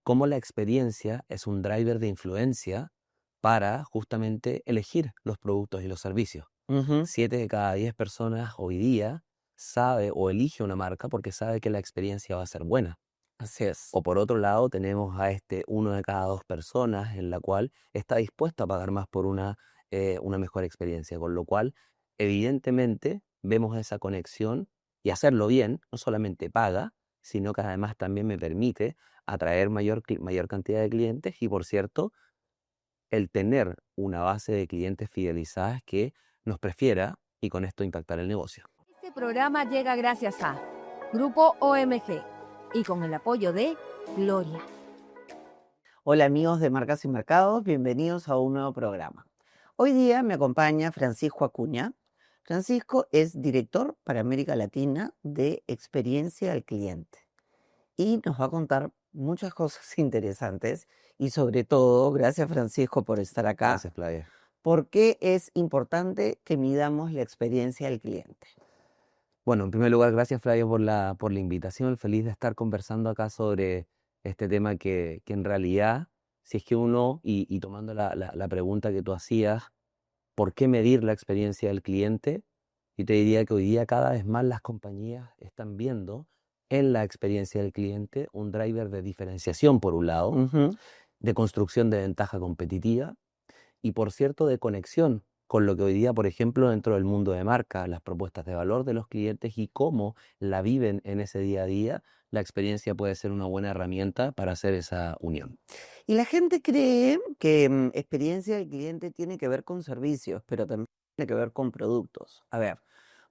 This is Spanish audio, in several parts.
cómo la experiencia es un driver de influencia para justamente elegir los productos y los servicios. Ujú. 7 de cada 10 personas hoy día sabe o elige una marca porque sabe que la experiencia va a ser buena. Así es. O por otro lado, tenemos a este 1 de cada 2 personas en la cual está dispuesto a pagar más por una mejor experiencia, con lo cual, evidentemente, vemos esa conexión y hacerlo bien, no solamente paga, sino que además también me permite atraer mayor cantidad de clientes y, por cierto, el tener una base de clientes fidelizadas que nos prefiera y con esto impactar el negocio. Este programa llega gracias a Grupo OMG y con el apoyo de Gloria. Hola amigos de Marcas y Mercados, bienvenidos a un nuevo programa. Hoy día me acompaña Francisco Acuña. Francisco es director para América Latina de Experiencia al Cliente y nos va a contar muchas cosas interesantes y sobre todo, gracias Francisco por estar acá, Gracias, Flavia. ¿por qué es importante que midamos la experiencia del cliente? Bueno, en primer lugar, gracias Flavio por la invitación. Feliz de estar conversando acá sobre este tema que en realidad, si es que uno, y tomando la pregunta que tú hacías, ¿por qué medir la experiencia del cliente? Yo te diría que hoy día cada vez más las compañías están viendo en la experiencia del cliente un driver de diferenciación, por un lado, Ujú. de construcción de ventaja competitiva y, por cierto, de conexión con lo que hoy día, por ejemplo, dentro del mundo de marca, las propuestas de valor de los clientes y cómo la viven en ese día a día, la experiencia puede ser una buena herramienta para hacer esa unión. Y la gente cree que experiencia del cliente tiene que ver con servicios, pero también tiene que ver con productos. A ver,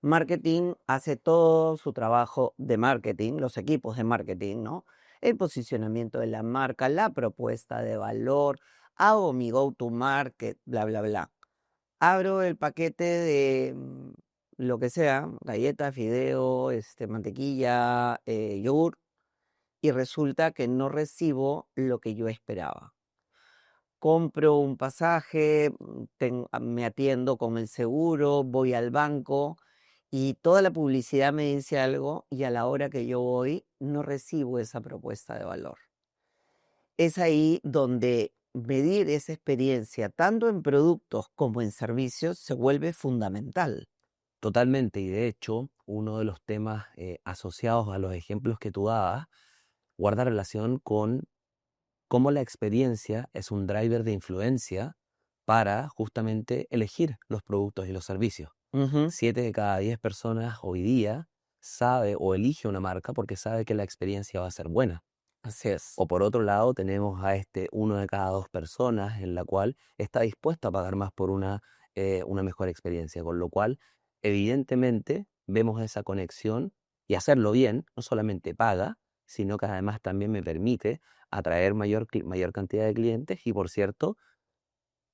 marketing hace todo su trabajo de marketing, los equipos de marketing, ¿no? El posicionamiento de la marca, la propuesta de valor, hago mi go-to-market, bla, bla, bla. Abro el paquete de lo que sea, galletas, fideo, mantequilla, yogur, y resulta que no recibo lo que yo esperaba. Compro un pasaje, me atiendo con el seguro, voy al banco y toda la publicidad me dice algo y a la hora que yo voy no recibo esa propuesta de valor. Es ahí donde medir esa experiencia, tanto en productos como en servicios, se vuelve fundamental. Totalmente, y de hecho, uno de los temas asociados a los ejemplos que tú dabas guarda relación con cómo la experiencia es un driver de influencia para justamente elegir los productos y los servicios. Ujú. 7 de cada 10 personas hoy día sabe o elige una marca porque sabe que la experiencia va a ser buena. Así es. O por otro lado, tenemos a este 1 de cada 2 personas en la cual está dispuesto a pagar más por una mejor experiencia, con lo cual, evidentemente, vemos esa conexión y hacerlo bien, no solamente paga, sino que además también me permite atraer mayor cantidad de clientes y, por cierto,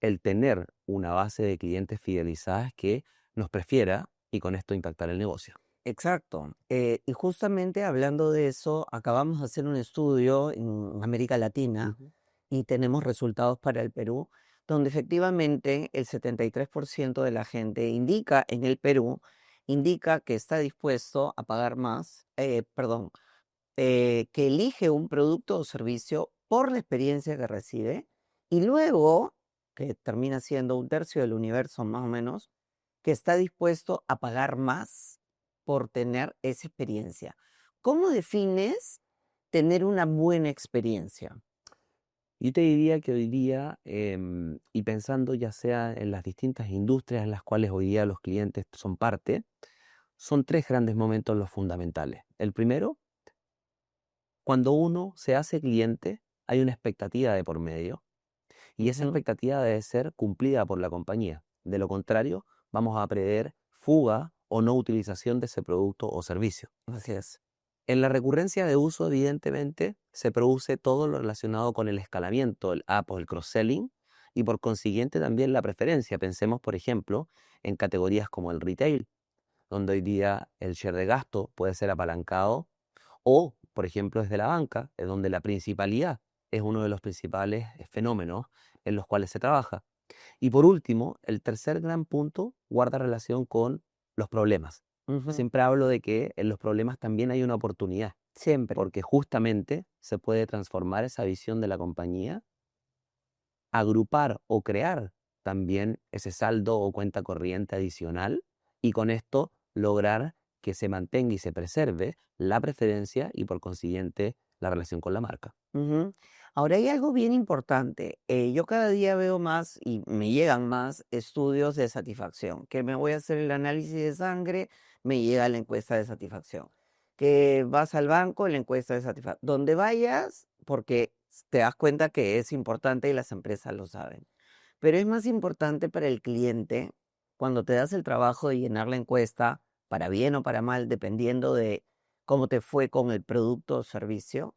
el tener una base de clientes fidelizadas que nos prefiera y con esto impactar el negocio. Exacto. Y justamente hablando de eso, acabamos de hacer un estudio en América Latina Ujú. y tenemos resultados para el Perú, donde efectivamente el 73% de la gente indica en el Perú, indica que está dispuesto a pagar más, perdón, que elige un producto o servicio por la experiencia que recibe y luego, que termina siendo un tercio del universo más o menos, que está dispuesto a pagar más por tener esa experiencia. ¿Cómo defines tener una buena experiencia? Yo te diría que hoy día, y pensando ya sea en las distintas industrias en las cuales hoy día los clientes son parte, son tres grandes momentos los fundamentales. El primero, cuando uno se hace cliente, hay una expectativa de por medio y esa Ujú. expectativa debe ser cumplida por la compañía. De lo contrario, vamos a prever fuga o no utilización de ese producto o servicio. Así es. En la recurrencia de uso, evidentemente, se produce todo lo relacionado con el escalamiento, el up o el cross-selling, y por consiguiente también la preferencia. Pensemos, por ejemplo, en categorías como el retail, donde hoy día el share de gasto puede ser apalancado, o, por ejemplo, desde la banca, es donde la principalidad es uno de los principales fenómenos en los cuales se trabaja. Y por último, el tercer gran punto guarda relación con los problemas. Yo Ujú. siempre hablo de que en los problemas también hay una oportunidad. Siempre. porque justamente se puede transformar esa visión de la compañía, agrupar o crear también ese saldo o cuenta corriente adicional y con esto lograr que se mantenga y se preserve la preferencia y por consiguiente la relación con la marca. Ujú. Ahora hay algo bien importante. Yo cada día veo más y me llegan más estudios de satisfacción. Que me voy a hacer el análisis de sangre, me llega la encuesta de satisfacción. Que vas al banco, la encuesta de satisfacción. Donde vayas, porque te das cuenta que es importante y las empresas lo saben. Pero es más importante para el cliente cuando te das el trabajo de llenar la encuesta, para bien o para mal, dependiendo de cómo te fue con el producto o servicio.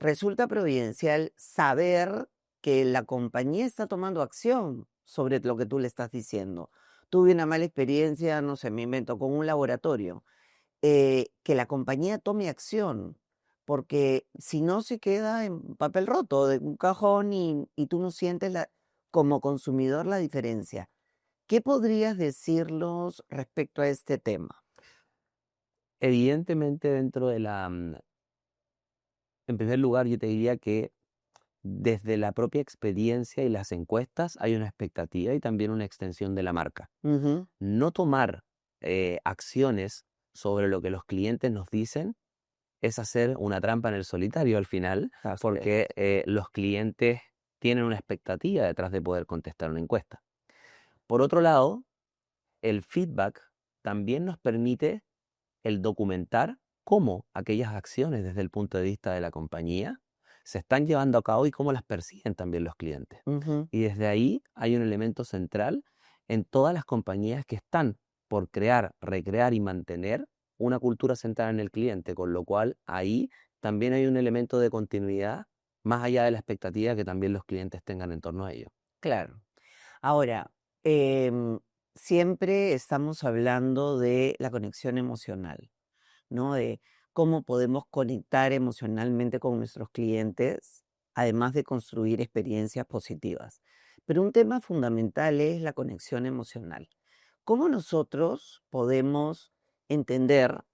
Resulta providencial saber que la compañía está tomando acción sobre lo que tú le estás diciendo. Tuve una mala experiencia, no sé, me invento, con un laboratorio. Que la compañía tome acción, porque si no se queda en papel roto, de un cajón y tú no sientes como consumidor la diferencia. ¿Qué podrías decirnos respecto a este tema? Evidentemente dentro de en primer lugar yo te diría que desde la propia experiencia y las encuestas hay una expectativa y también una extensión de la marca. Ujú, No tomar acciones sobre lo que los clientes nos dicen es hacer una trampa en el solitario al final, así es. porque los clientes tienen una expectativa detrás de poder contestar una encuesta. Por otro lado, el feedback también nos permite el documentar cómo aquellas acciones desde el punto de vista de la compañía se están llevando a cabo y cómo las perciben también los clientes. Ujú, Y desde ahí hay un elemento central en todas las compañías que están por crear, recrear y mantener una cultura centrada en el cliente, con lo cual ahí también hay un elemento de continuidad más allá de la expectativa que también los clientes tengan en torno a ello. claro. Ahora, em, siempre estamos hablando de la conexión emocional, ¿no? De cómo podemos conectar emocionalmente con nuestros clientes, además de construir experiencias positivas. Pero un tema fundamental es la conexión emocional. ¿Cómo nosotros podemos entender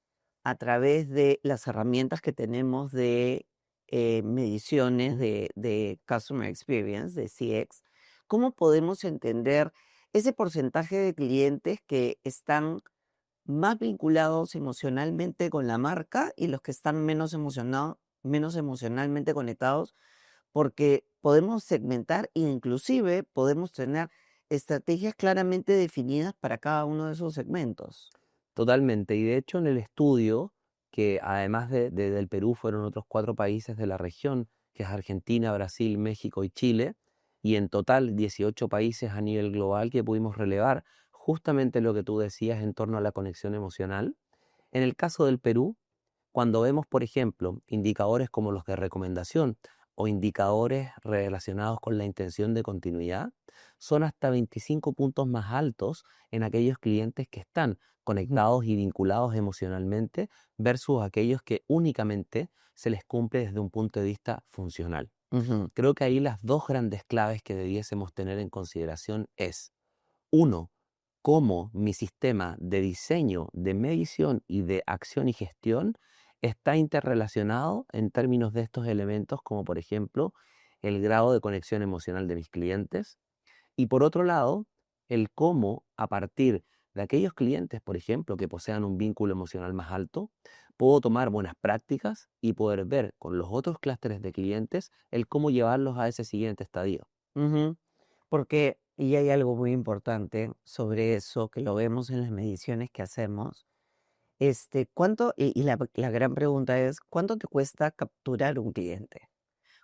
a través de las herramientas que tenemos de mediciones de Customer Experience, de CX, cómo podemos entender ese porcentaje de clientes que están más vinculados emocionalmente con la marca y los que están menos emocionalmente conectados, porque podemos segmentar e inclusive podemos tener estrategias claramente definidas para cada uno de esos segmentos. Totalmente. Y de hecho en el estudio, que además del Perú fueron otros 4 países de la región, que es Argentina, Brasil, México y Chile, y en total 18 países a nivel global que pudimos relevar justamente lo que tú decías en torno a la conexión emocional. En el caso del Perú, cuando vemos, por ejemplo, indicadores como los de recomendación o indicadores relacionados con la intención de continuidad, son hasta 25 puntos más altos en aquellos clientes que están Ujú, conectados y vinculados emocionalmente versus aquellos que únicamente se les cumple desde un punto de vista funcional. ujú, Creo que ahí las dos grandes claves que debiésemos tener en consideración es, uno, cómo mi sistema de diseño, de medición y de acción y gestión está interrelacionado en términos de estos elementos, como por ejemplo el grado de conexión emocional de mis clientes. Y por otro lado, el cómo a partir de aquellos clientes, por ejemplo, que posean un vínculo emocional más alto, puedo tomar buenas prácticas y poder ver con los otros clústeres de clientes el cómo llevarlos a ese siguiente estadio. ujú. Porque, y hay algo muy importante sobre eso, que lo vemos en las mediciones que hacemos, y la gran pregunta es, ¿cuánto te cuesta capturar un cliente?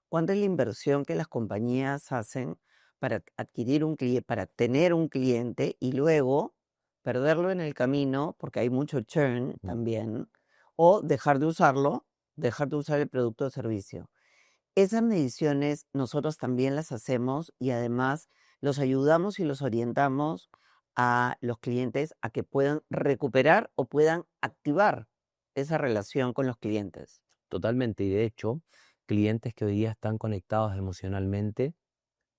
¿Cuánta es la inversión que las compañías hacen para adquirir un cliente, para tener un cliente y luego perderlo en el camino, porque hay mucho churn Mm. también, o dejar de usarlo, dejar de usar el producto o servicio? Esas mediciones nosotros también las hacemos y además los ayudamos y los orientamos a los clientes a que puedan recuperar o puedan activar esa relación con los clientes. Totalmente, y de hecho, clientes que hoy día están conectados emocionalmente,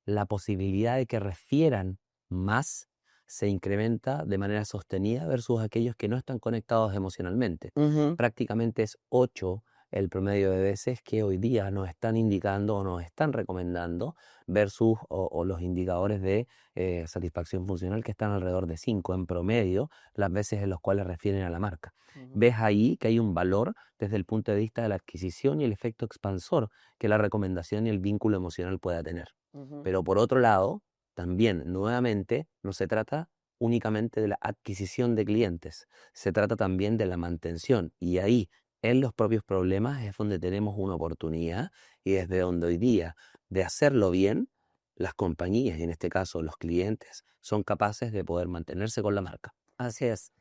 la posibilidad de que refieran más se incrementa de manera sostenida versus aquellos que no están conectados emocionalmente. Prácticamente es 8 el promedio de veces que hoy día nos están indicando o nos están recomendando versus o los indicadores de satisfacción funcional que están alrededor de 5 en promedio, las veces en las cuales refieren a la marca. Ves ahí que hay un valor desde el punto de vista de la adquisición y el efecto expansor que la recomendación y el vínculo emocional pueda tener. Pero por otro lado, también, nuevamente, no se trata únicamente de la adquisición de clientes, se trata también de la mantención. Y ahí, en los propios problemas, es donde tenemos una oportunidad y desde donde hoy día, de hacerlo bien, las compañías, y en este caso los clientes, son capaces de poder mantenerse con la marca. Así es.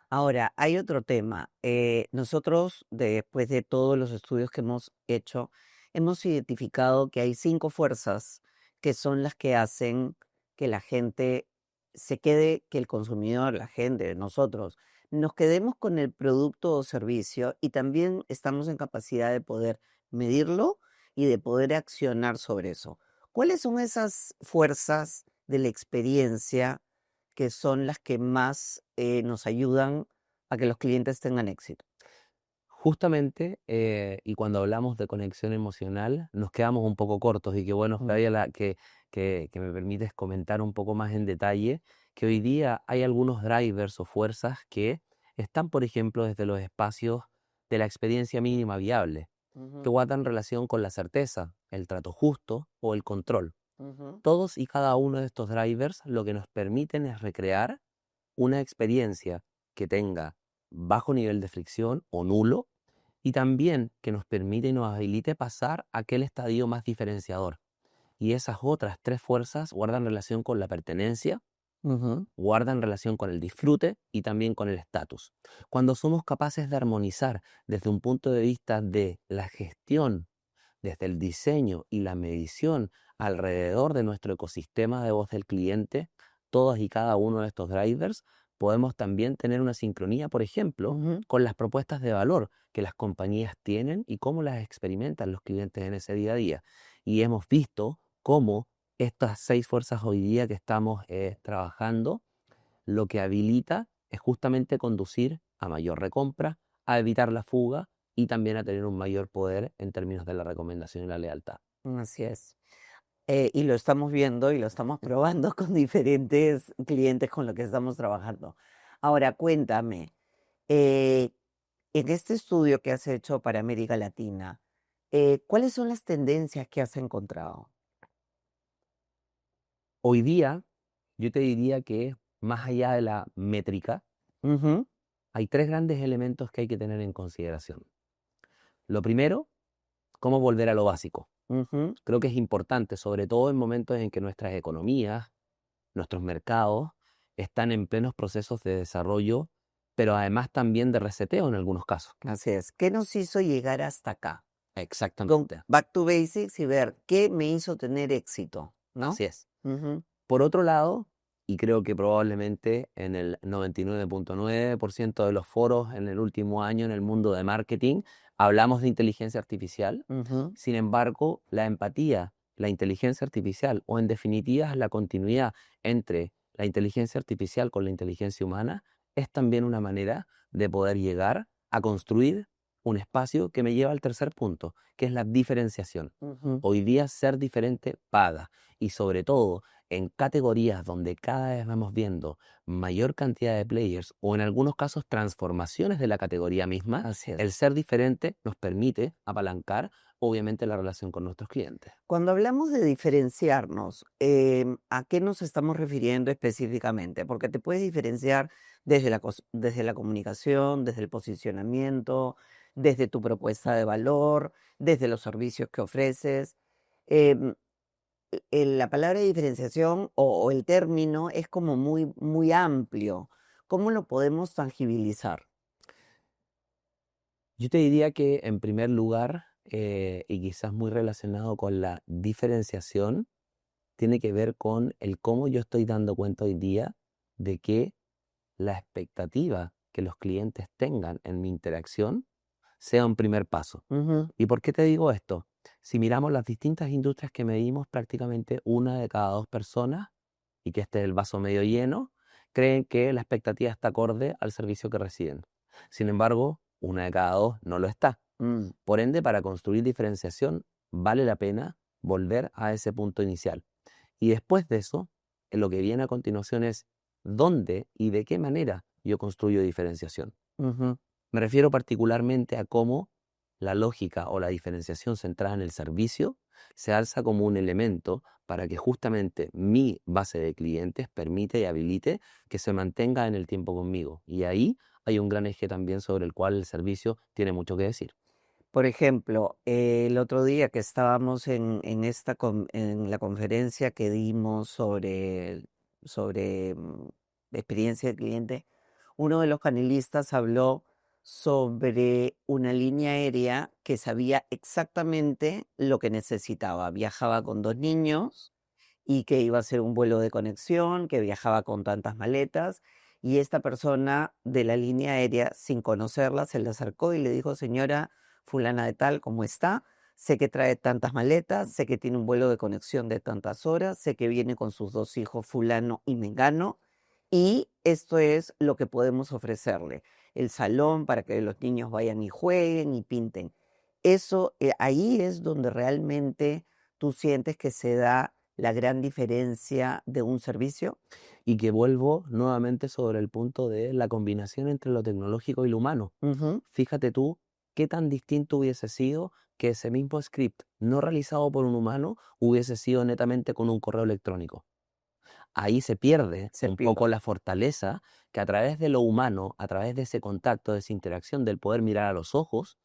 Ahora, hay otro tema. Nosotros, después de todos los estudios que hemos hecho, hemos identificado que hay 5 fuerzas que son las que hacen que la gente se quede, que el consumidor, la gente, nosotros, nos quedemos con el producto o servicio y también estamos en capacidad de poder medirlo y de poder accionar sobre eso. ¿Cuáles son esas fuerzas de la experiencia que son las que más nos ayudan a que los clientes tengan éxito? Justamente, y cuando hablamos de conexión emocional, nos quedamos un poco cortos y qué bueno, Mm, Flavia, que me permites comentar un poco más en detalle, que hoy día hay algunos drivers o fuerzas que están, por ejemplo, desde los espacios de la experiencia mínima viable, que ujú, guardan relación con la certeza, el trato justo o el control. ujú, Todos y cada uno de estos drivers lo que nos permiten es recrear una experiencia que tenga bajo nivel de fricción o nulo y también que nos permite y nos habilite pasar a aquel estadio más diferenciador. Y esas otras 3 fuerzas guardan relación con la pertenencia, ujú, guardan relación con el disfrute y también con el estatus. Cuando somos capaces de armonizar desde un punto de vista de la gestión, desde el diseño y la medición alrededor de nuestro ecosistema de voz del cliente, todos y cada uno de estos drivers, podemos también tener una sincronía, por ejemplo, ujú. con las propuestas de valor que las compañías tienen y cómo las experimentan los clientes en ese día a día. Y hemos visto cómo estas 6 fuerzas hoy día que estamos trabajando, lo que habilita es justamente conducir a mayor recompra, a evitar la fuga y también a tener un mayor poder en términos de la recomendación y la lealtad. Así es. Y lo estamos viendo y lo estamos probando con diferentes clientes con los que estamos trabajando. Ahora, cuéntame, eh, en este estudio que has hecho para América Latina, ¿cuáles son las tendencias que has encontrado? Hoy día, yo te diría que más allá de la métrica, Ujú, hay 3 grandes elementos que hay que tener en consideración. Lo primero, cómo volver a lo básico. ujú. Creo que es importante, sobre todo en momentos en que nuestras economías, nuestros mercados, están en plenos procesos de desarrollo, pero además también de reseteo en algunos casos. Así es. ¿Qué nos hizo llegar hasta acá? Con Exactamente. Back to Basics y ver qué me hizo tener éxito, ¿no? Así es. Ujú, Por otro lado, y creo que probablemente en el 99.9% de los foros en el último año en el mundo de marketing hablamos de inteligencia artificial. ujú, Sin embargo, la empatía, la inteligencia artificial o en definitiva la continuidad entre la inteligencia artificial con la inteligencia humana es también una manera de poder llegar a construir un espacio que me lleva al tercer punto, que es la diferenciación. ujú. Hoy día ser diferente paga y sobre todo en categorías donde cada vez vamos viendo mayor cantidad de players o en algunos casos transformaciones de la categoría misma, Así es. el ser diferente nos permite apalancar obviamente la relación con nuestros clientes. Cuando hablamos de diferenciarnos, ¿a qué nos estamos refiriendo específicamente? Porque te puedes diferenciar desde la comunicación, desde el posicionamiento, desde tu propuesta de valor, desde los servicios que ofreces. Em, la palabra diferenciación o el término es como muy, muy amplio. ¿Cómo lo podemos tangibilizar? Yo te diría que en primer lugar, y quizás muy relacionado con la diferenciación, tiene que ver con el cómo yo estoy dando cuenta hoy día de que la expectativa que los clientes tengan en mi interacción sea un primer paso. Ujú, ¿Y por qué te digo esto? Si miramos las distintas industrias que medimos, prácticamente una de cada 2 personas, y que este es el vaso medio lleno, creen que la expectativa está acorde al servicio que reciben. Sin embargo, 1 de cada 2 no lo está. Mm, Por ende, para construir diferenciación, vale la pena volver a ese punto inicial. Y después de eso, lo que viene a continuación es dónde y de qué manera yo construyo diferenciación. ujú. Me refiero particularmente a cómo la lógica o la diferenciación centrada en el servicio se alza como un elemento para que justamente mi base de clientes permite y habilite que se mantenga en el tiempo conmigo. Y ahí hay un gran eje también sobre el cual el servicio tiene mucho que decir. Por ejemplo, el otro día que estábamos en la conferencia que dimos sobre experiencia del cliente, uno de los panelistas habló sobre una línea aérea que sabía exactamente lo que necesitaba. Viajaba con 2 niños y que iba a ser un vuelo de conexión, que viajaba con tantas maletas. Y esta persona de la línea aérea, sin conocerla, se le acercó y le dijo: señora fulana de tal, ¿cómo está? Sé que trae tantas maletas, sé que tiene un vuelo de conexión de tantas horas, sé que viene con sus 2 hijos, fulano y mengano, y esto es lo que podemos ofrecerle. El salón para que los niños vayan y jueguen y pinten. Eso, ahí es donde realmente tú sientes que se da la gran diferencia de un servicio. Y que vuelvo nuevamente sobre el punto de la combinación entre lo tecnológico y lo humano. Ujú. Fíjate tú qué tan distinto hubiese sido que ese mismo script no realizado por un humano hubiese sido netamente con un correo electrónico. Ahí se pierde Se un poco pierde. la fortaleza que a través de lo humano, a través de ese contacto, de esa interacción, del poder mirar a los ojos,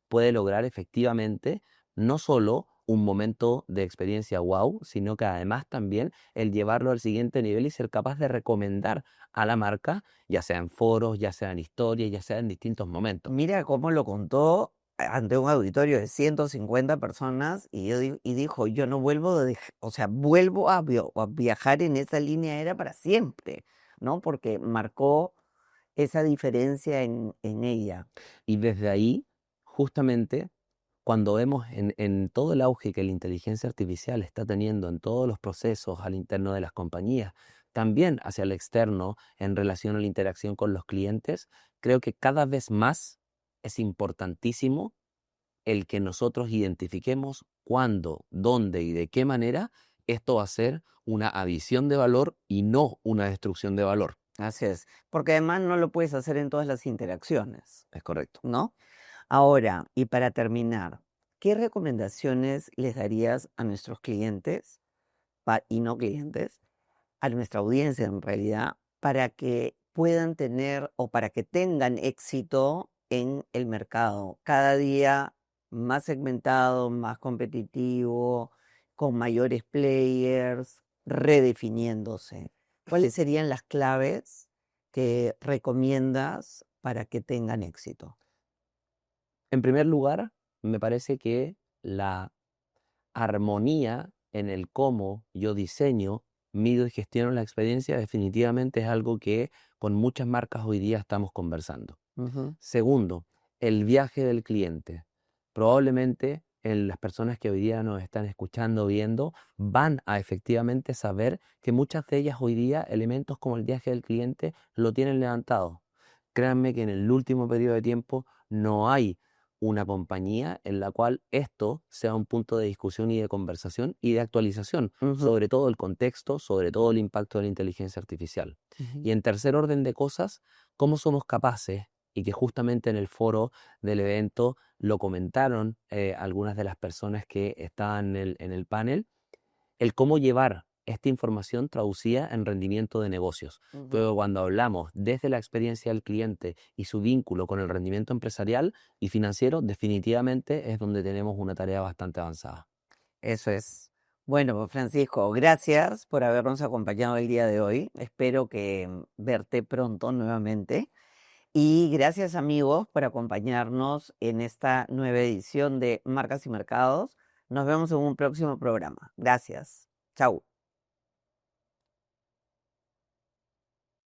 puede lograr efectivamente no solo un momento de experiencia wow, sino que además también el llevarlo al siguiente nivel y ser capaz de recomendar a la marca, ya sea en foros, ya sea en historias, ya sea en distintos momentos. Mira cómo lo contó ante un auditorio de 150 personas y dijo: yo no vuelvo o sea, vuelvo a viajar en esa línea aérea para siempre, ¿no? Porque marcó esa diferencia en ella. Y desde ahí, justamente, cuando vemos en todo el auge que la inteligencia artificial está teniendo en todos los procesos al interno de las compañías, también hacia el externo en relación a la interacción con los clientes, creo que cada vez más es importantísimo el que nosotros identifiquemos cuándo, dónde y de qué manera esto va a ser una adición de valor y no una destrucción de valor. Así es. Porque además no lo puedes hacer en todas las interacciones, Es correcto. ¿no? Ahora, y para terminar, ¿qué recomendaciones les darías a nuestros clientes y no clientes, a nuestra audiencia en realidad, para que puedan tener o para que tengan éxito en el mercado? Cada día más segmentado, más competitivo, con mayores players, redefiniéndose. ¿Cuáles serían las claves que recomiendas para que tengan éxito? En primer lugar, me parece que la armonía en el cómo yo diseño, mido y gestiono la experiencia definitivamente es algo que con muchas marcas hoy día estamos conversando. Ujú. Segundo, el viaje del cliente. Probablemente las personas que hoy día nos están escuchando, viendo, van a efectivamente saber que muchas de ellas hoy día elementos como el viaje del cliente lo tienen levantado. Créanme que en el último periodo de tiempo no hay una compañía en la cual esto sea un punto de discusión y de conversación y de actualización, Ujú, sobre todo el contexto, sobre todo el impacto de la inteligencia artificial. ujú. Y en tercer orden de cosas, cómo somos capaces, y que justamente en el foro del evento lo comentaron algunas de las personas que estaban en el panel, el cómo llevar esta información traducida en rendimiento de negocios. Ujú. Pero cuando hablamos desde la experiencia del cliente y su vínculo con el rendimiento empresarial y financiero, definitivamente es donde tenemos una tarea bastante avanzada. Eso es. Bueno, pues, Francisco, gracias por habernos acompañado el día de hoy. Espero que verte pronto nuevamente. Y gracias, amigos, por acompañarnos en esta nueva edición de Marcas y Mercados. Nos vemos en un próximo programa. Gracias. Chau.